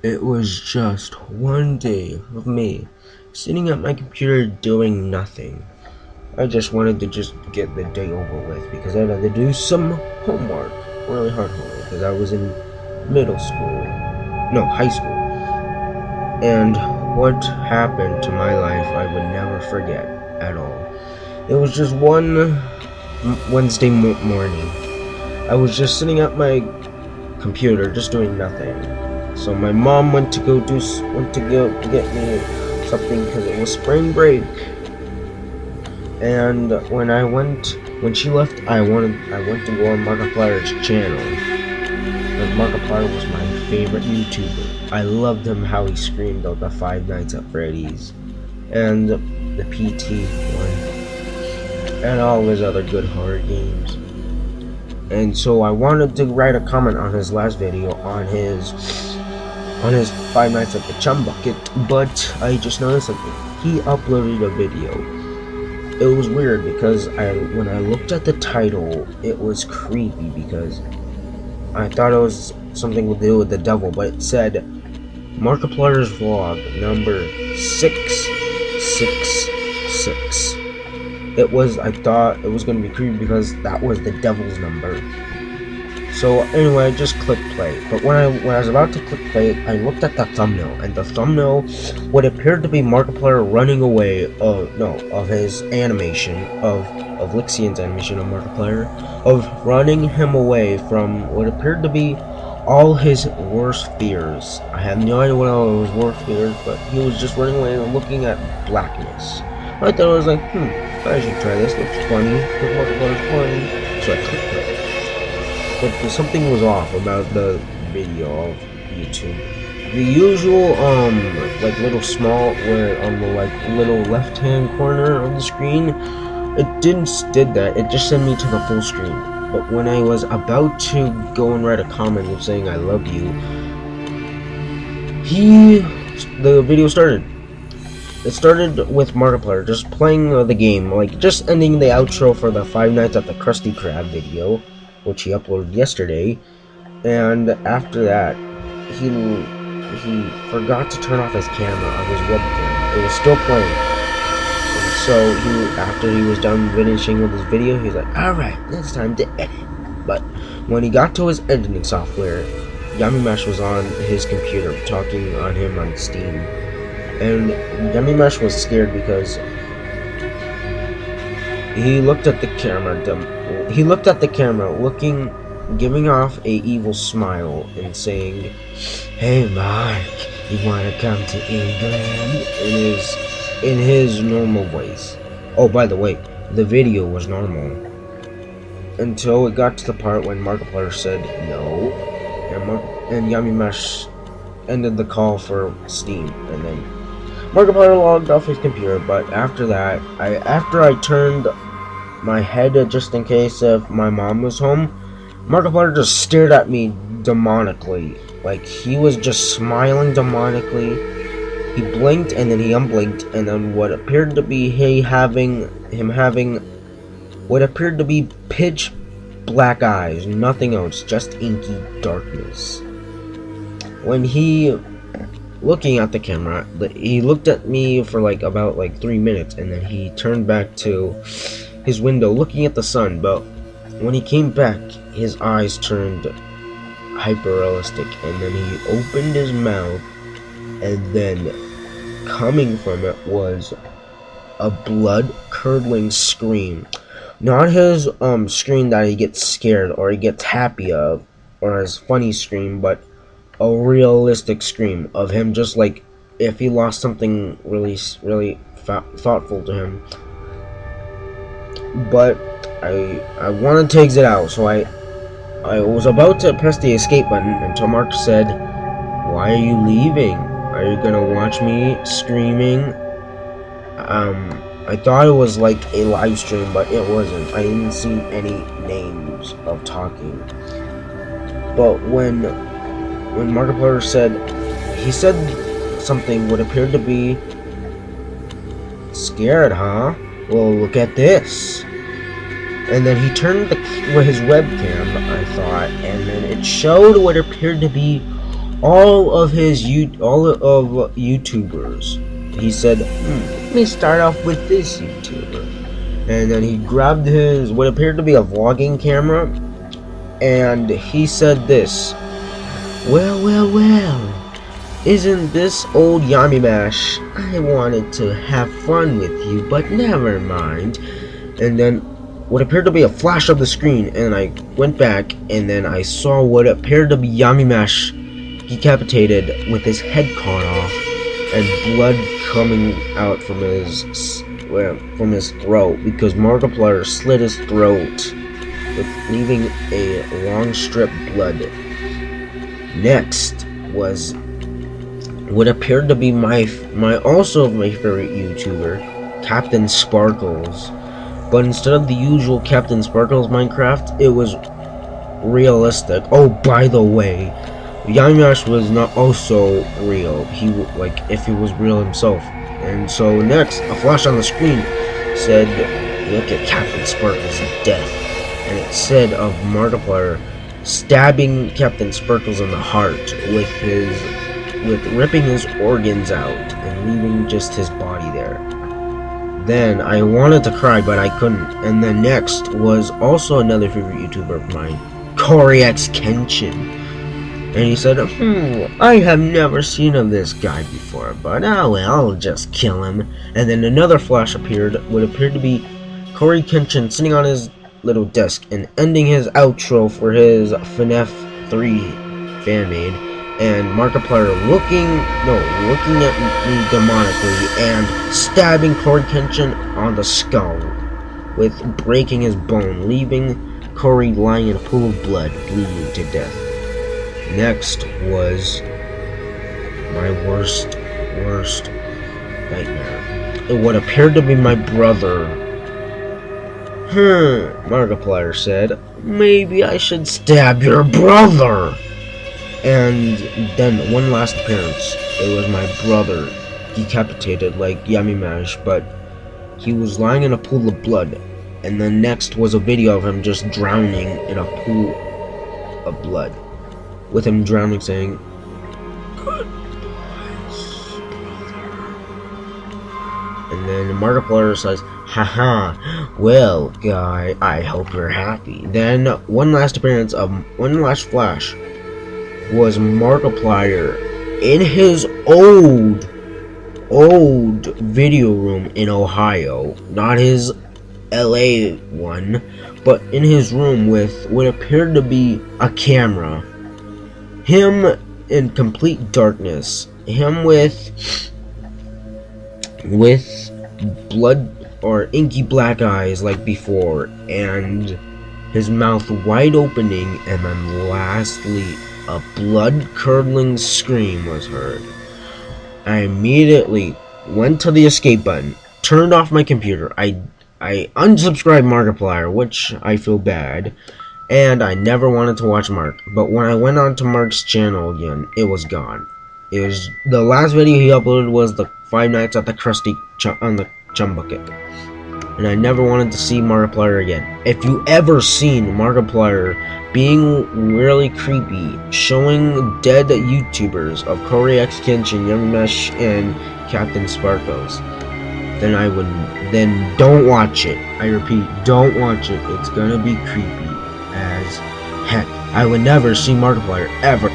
It was just one day of me sitting at my computer doing nothing. I just wanted to just get the day over with because I had to do some homework, really hard homework, because I was in middle school, no, high school. And what happened to my life I would never forget at all. It was just one Wednesday morning. I was just sitting at my computer just doing nothing. So my mom went to go get me something because it was spring break. And when she left, I went to go on Markiplier's channel. And Markiplier was my favorite YouTuber. I loved him how he screamed out the Five Nights at Freddy's and the PT one and all of his other good horror games. And so I wanted to write a comment on his last video on his Five Nights at the Chum Bucket, but I just noticed something. He uploaded a video. It was weird because when I looked at the title, it was creepy because I thought it was something to do with the devil, but it said Markiplier's vlog number 666. I thought it was going to be creepy because that was the devil's number. So anyway, I just clicked play. But when I was about to click play, I looked at the thumbnail, and the thumbnail, what appeared to be Markiplier running away of his animation of Lixian's animation of Markiplier, of running him away from what appeared to be all his worst fears. I have no idea what all his worst fears, but he was just running away and looking at blackness. I thought I was like, I should try this. Looks funny. Markiplier's funny. So I clicked play. But something was off about the video of YouTube. The usual like little small where on the like little left hand corner of the screen, it did that. It just sent me to the full screen. But when I was about to go and write a comment of saying I love you, the video started. It started with Markiplier just playing the game, like just ending the outro for the Five Nights at the Krusty Krab video, which he uploaded yesterday. And after that, he forgot to turn off his camera of his webcam. It was still playing. And so after he was done finishing with his video, he's like, alright, it's time to edit. But when he got to his editing software, Yummy Mash was on his computer talking on him on Steam. And Yummy Mash was scared because he looked at the camera, giving off a evil smile and saying, "Hey Mark, you wanna come to England?" in his normal voice. Oh, by the way, the video was normal until it got to the part when Markiplier said no, and Yummy Mash ended the call for Steam, and then Markiplier logged off his computer. But after that, after I turned my head just in case if my mom was home, Markiplier just stared at me demonically. Like, he was just smiling demonically. He blinked and then he unblinked, and then what appeared to be him having what appeared to be pitch black eyes, nothing else, just inky darkness. When he looking at the camera, he looked at me for about 3 minutes, and then he turned back to his window looking at the sun. But when he came back, his eyes turned hyper-realistic, and then he opened his mouth, and then coming from it was a blood-curdling scream. Not his scream that he gets scared or he gets happy of, or his funny scream, but a realistic scream of him, just like if he lost something really thoughtful to him. But I wanted to exit out, so I was about to press the escape button until Mark said, "Why are you leaving? Are you gonna watch me screaming?" I thought it was like a live stream, but it wasn't. I didn't see any names of talking. But when Markiplier said something what appeared to be, "Scared, huh? Well, look at this." And then he turned his webcam, I thought, and then it showed what appeared to be all of YouTubers. He said, let me start off with this YouTuber. And then he grabbed his, what appeared to be a vlogging camera, and he said this, well, isn't this old Yummy Mash? I wanted to have fun with you, but never mind. And then what appeared to be a flash of the screen, and I went back, and then I saw what appeared to be Yummy Mash decapitated with his head cut off, and blood coming out from his throat, because Markiplier slit his throat, leaving a long strip of blood. Next was what appeared to be my favorite YouTuber, Captain Sparkles. But instead of the usual Captain Sparkles Minecraft, it was realistic. Oh, by the way, Yummy Mash was not also real. If he was real himself. And so next, a flash on the screen said, look at Captain Sparkles' death. And it said of Markiplier stabbing Captain Sparkles in the heart with ripping his organs out and leaving just his body there. Then I wanted to cry, but I couldn't. And then next was also another favorite YouTuber of mine, X Kenshin. And he said, I have never seen of this guy before, but oh well, I'll just kill him. And then another flash appeared, what appeared to be Kenshin sitting on his little desk and ending his outro for his FNAF 3 fan-made, and Markiplier looking at me demonically and stabbing Kenshin on the skull, with breaking his bone, leaving Corey lying in a pool of blood, bleeding to death. Next was my worst nightmare. What appeared to be my brother. Markiplier said, maybe I should stab your brother. And then one last appearance. It was my brother, decapitated like Yummy Mash, but he was lying in a pool of blood. And then next was a video of him just drowning in a pool of blood, with him drowning, saying, goodbyes, brother. And then Markiplier says, haha, well, guy, I hope you're happy. Then one last flash was Markiplier in his old video room in Ohio, not his LA one, but in his room with what appeared to be a camera. Him in complete darkness. Him with blood or inky black eyes like before, and his mouth wide opening, and then lastly a blood-curdling scream was heard. I immediately went to the escape button, turned off my computer, I unsubscribed Markiplier, which I feel bad, and I never wanted to watch Mark. But when I went on to Mark's channel again, it was gone. It was the last video he uploaded was the 5 Nights at the Krusty on the Chum Bucket, and I never wanted to see Markiplier again. If you ever seen Markiplier being really creepy, showing dead YouTubers of X Kenshin, Yummy Mash, and Captain Sparkles, then don't watch it. I repeat, don't watch it. It's gonna be creepy as heck. I would never see Markiplier ever